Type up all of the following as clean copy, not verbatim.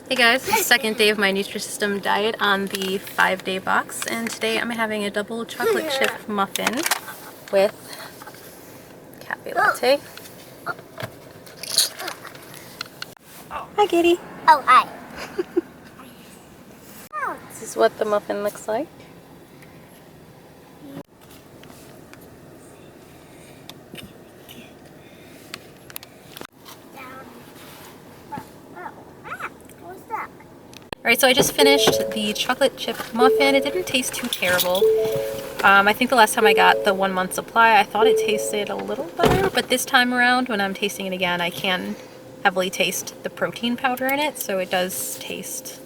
Hey guys, the second day of my Nutrisystem diet on the 5-day box, and today I'm having a double chocolate chip muffin with cafe latte. Hi kitty! Oh, hi. This is what the muffin looks like. Alright, so I just finished the chocolate chip muffin. It didn't taste too terrible. I think the last time I got the 1 month supply, I thought it tasted a little better, but this time around when I'm tasting it again, I can heavily taste the protein powder in it, so it does taste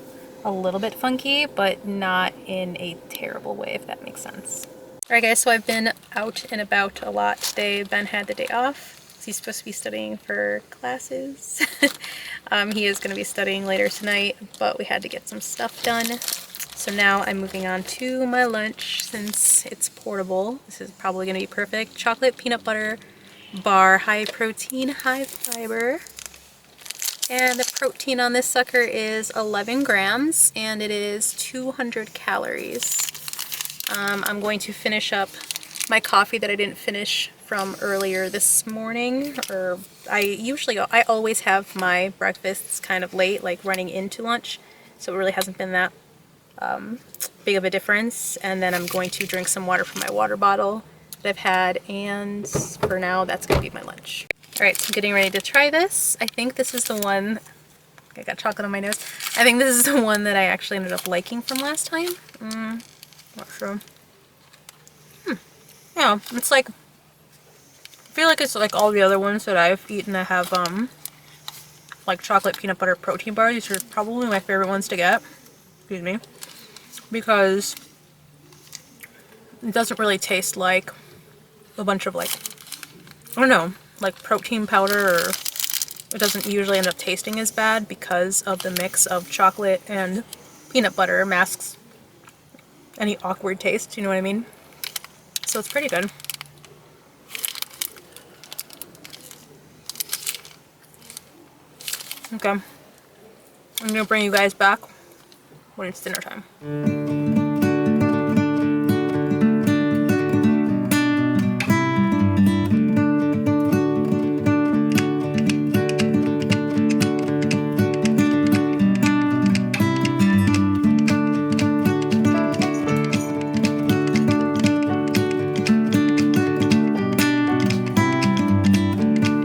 a little bit funky, but not in a terrible way, if that makes sense. Alright guys, so I've been out and about a lot today. Ben had the day off. He's supposed to be studying for classes. He is going to be studying later tonight, but we had to get some stuff done. So now I'm moving on to my lunch since it's portable. This is probably going to be perfect. Chocolate peanut butter bar, high protein, high fiber. And the protein on this sucker is 11 grams and it is 200 calories. I'm going to finish up my coffee that I didn't finish from earlier this morning. Or I always have my breakfasts kind of late, like running into lunch, so it really hasn't been that big of a difference. And then I'm going to drink some water from my water bottle that I've had, and for now that's going to be my lunch. Alright, so I'm getting ready to try this. I think this is the one, I got chocolate on my nose. I think this is the one that I actually ended up liking from last time. Not sure. Yeah, it's like, I feel like it's like all the other ones that I've eaten that have like chocolate peanut butter protein bars. These are probably my favorite ones to get. Excuse me. Because it doesn't really taste like a bunch of like, I don't know, like protein powder, or it doesn't usually end up tasting as bad because of the mix of chocolate and peanut butter masks any awkward taste, you know what I mean? So it's pretty good. Okay. I'm gonna bring you guys back when it's dinner time.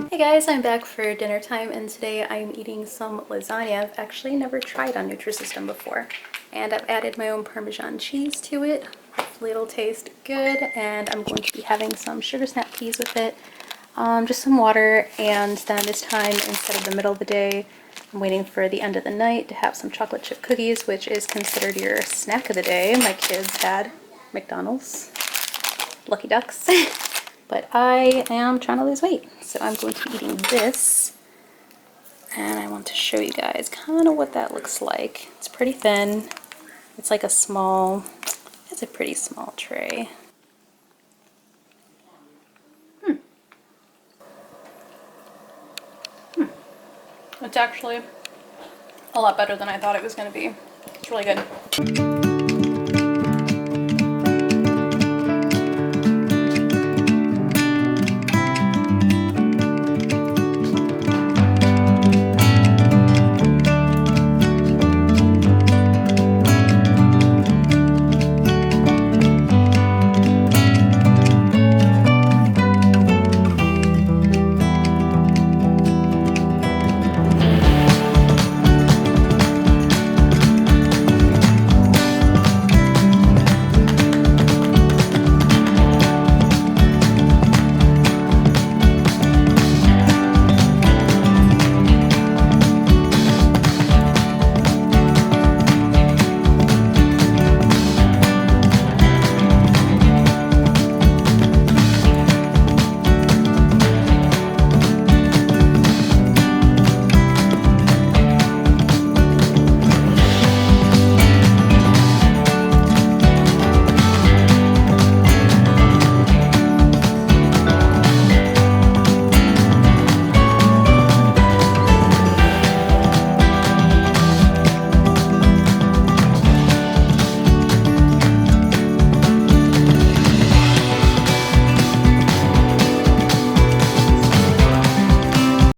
Hey guys, I'm back for dinner time, and today I'm eating some lasagna. I've actually never tried on Nutrisystem before, and I've added my own Parmesan cheese to it. Hopefully it'll taste good, and I'm going to be having some sugar snap peas with it, just some water, and then this time, instead of the middle of the day, I'm waiting for the end of the night to have some chocolate chip cookies, which is considered your snack of the day. My kids had McDonald's, Lucky Ducks. But I am trying to lose weight, so I'm going to be eating this, and I want to show you guys kind of what that looks like. It's pretty thin. It's like it's a pretty small tray. It's actually a lot better than I thought it was going to be. It's really good.